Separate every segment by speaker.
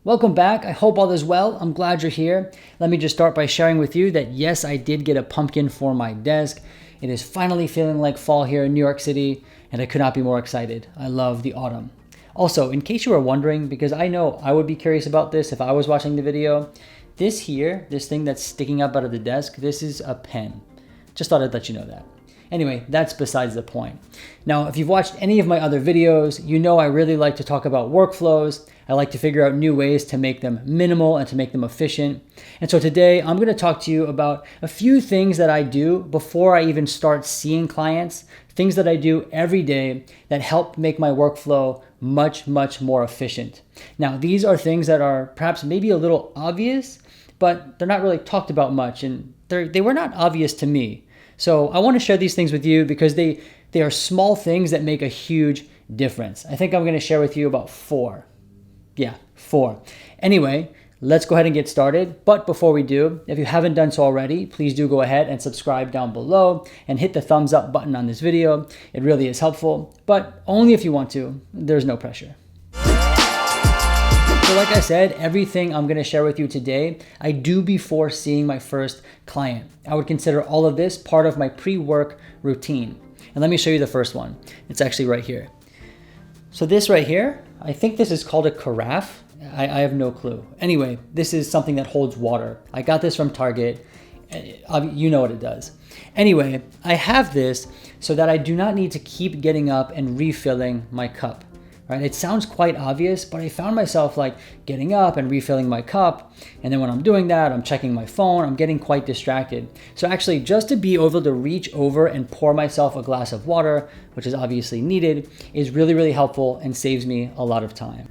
Speaker 1: Welcome back. I hope all is well. I'm glad you're here. Let me just start by sharing with you that yes, I did get a pumpkin for my desk. It is finally feeling like fall here in New York City, and I could not be more excited. I love the autumn. Also, in case you were wondering, because I know I would be curious about this if I was watching the video, this thing that's sticking up out of the desk, this is a pen. Just thought I'd let you know that. Anyway, that's besides the point. Now, if you've watched any of my other videos, you know I really like to talk about workflows. I like to figure out new ways to make them minimal and to make them efficient. And so today I'm going to talk to you about a few things that I do before I even start seeing clients, things that I do every day that help make my workflow much more efficient. Now, these are things that are perhaps maybe a little obvious, but they're not really talked about much, and they were not obvious to me. So I want to share these things with you because they are small things that make a huge difference. I think I'm going to share with you about 4. Yeah, 4. Anyway, let's go ahead and get started. But before we do, if you haven't done so already, please do go ahead and subscribe down below and hit the thumbs up button on this video. It really is helpful, but only if you want to. There's no pressure. So like I said, everything I'm going to share with you today, I do before seeing my first client. I would consider all of this part of my pre-work routine. And let me show you the first one. It's actually right here. So this right here, I think this is called a carafe. I have no clue. Anyway, this is something that holds water. I got this from Target. You know what it does. Anyway, I have this so that I do not need to keep getting up and refilling my cup. Right? It sounds quite obvious, but I found myself like getting up and refilling my cup. And then when I'm doing that, I'm checking my phone, I'm getting quite distracted. So actually just to be able to reach over and pour myself a glass of water, which is obviously needed, is really helpful and saves me a lot of time.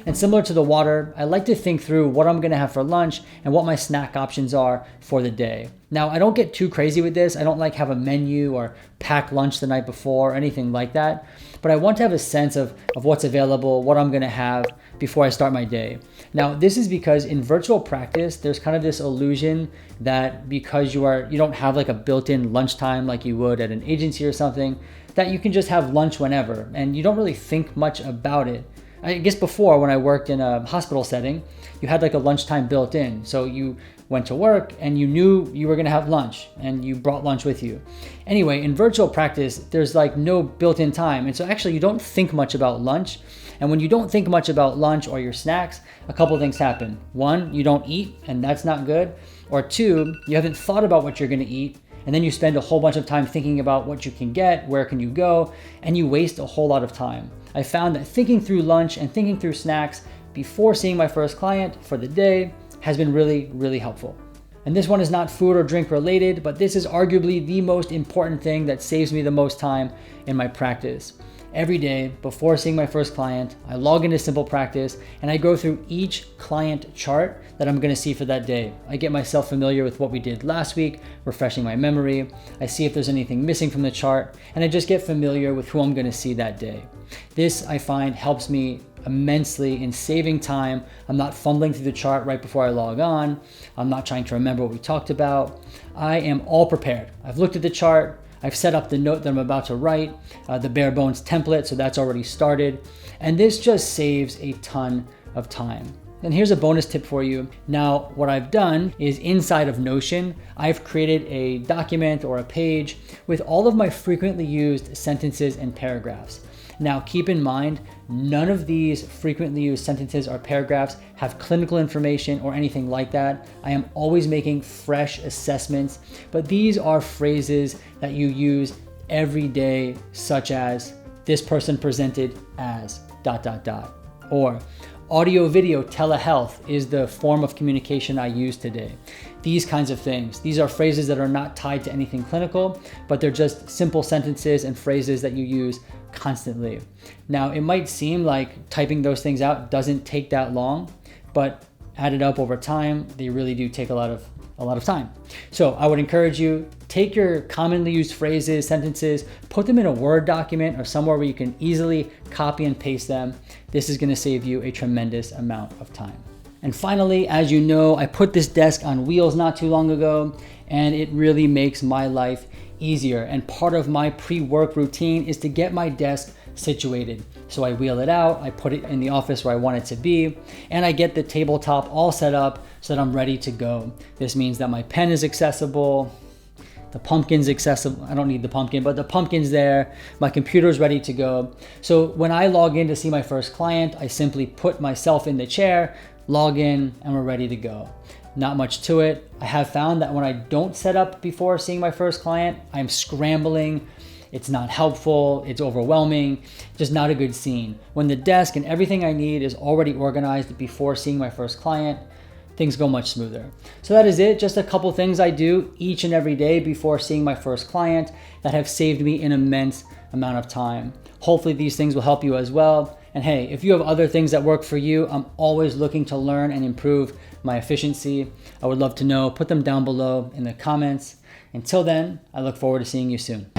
Speaker 1: And similar to the water, I like to think through what I'm gonna have for lunch and what my snack options are for the day. Now, I don't get too crazy with this. I don't like have a menu or pack lunch the night before or anything like that. But I want to have a sense of what's available, what I'm gonna have before I start my day. Now, this is because in virtual practice, there's kind of this illusion that because you don't have like a built-in lunchtime like you would at an agency or something, that you can just have lunch whenever and you don't really think much about it. I guess before, when I worked in a hospital setting, you had like a lunchtime built in. So you went to work and you knew you were gonna have lunch and you brought lunch with you. Anyway, in virtual practice, there's like no built-in time. And so actually you don't think much about lunch. And when you don't think much about lunch or your snacks, a couple things happen. 1, you don't eat, and that's not good. Or 2, you haven't thought about what you're gonna eat. And then you spend a whole bunch of time thinking about what you can get, where can you go, and you waste a whole lot of time. I found that thinking through lunch and thinking through snacks before seeing my first client for the day has been really helpful. And this one is not food or drink related, but this is arguably the most important thing that saves me the most time in my practice. Every day before seeing my first client, I log into Simple Practice and I go through each client chart that I'm gonna see for that day. I get myself familiar with what we did last week, refreshing my memory. I see if there's anything missing from the chart, and I just get familiar with who I'm gonna see that day. This, I find, helps me immensely in saving time. I'm not fumbling through the chart right before I log on. I'm not trying to remember what we talked about. I am all prepared. I've looked at the chart. I've set up the note that I'm about to write, the bare bones template, so that's already started. And this just saves a ton of time. And here's a bonus tip for you. Now, what I've done is inside of Notion, I've created a document or a page with all of my frequently used sentences and paragraphs. Now, keep in mind, none of these frequently used sentences or paragraphs have clinical information or anything like that. I am always making fresh assessments, but these are phrases that you use every day, such as, this person presented as ... or audio video telehealth is the form of communication I use today. These kinds of things. These are phrases that are not tied to anything clinical, but they're just simple sentences and phrases that you use constantly. Now, it might seem like typing those things out doesn't take that long, but added up over time, they really do take a lot of time. So I would encourage you, take your commonly used phrases, sentences, put them in a Word document or somewhere where you can easily copy and paste them. This is going to save you a tremendous amount of time. And finally, as you know, I put this desk on wheels not too long ago, and it really makes my life easier. And part of my pre-work routine is to get my desk situated. So I wheel it out, I put it in the office where I want it to be, and I get the tabletop all set up so that I'm ready to go. This means that my pen is accessible, the pumpkin's accessible. I don't need the pumpkin, but the pumpkin's there. My computer's ready to go. So when I log in to see my first client, I simply put myself in the chair, log in, and we're ready to go. Not much to it. I have found that when I don't set up before seeing my first client, I'm scrambling. It's not helpful, it's overwhelming, just not a good scene. When the desk and everything I need is already organized before seeing my first client, things go much smoother. So that is it, just a couple things I do each and every day before seeing my first client that have saved me an immense amount of time. Hopefully these things will help you as well. And hey, if you have other things that work for you, I'm always looking to learn and improve my efficiency. I would love to know, put them down below in the comments. Until then, I look forward to seeing you soon.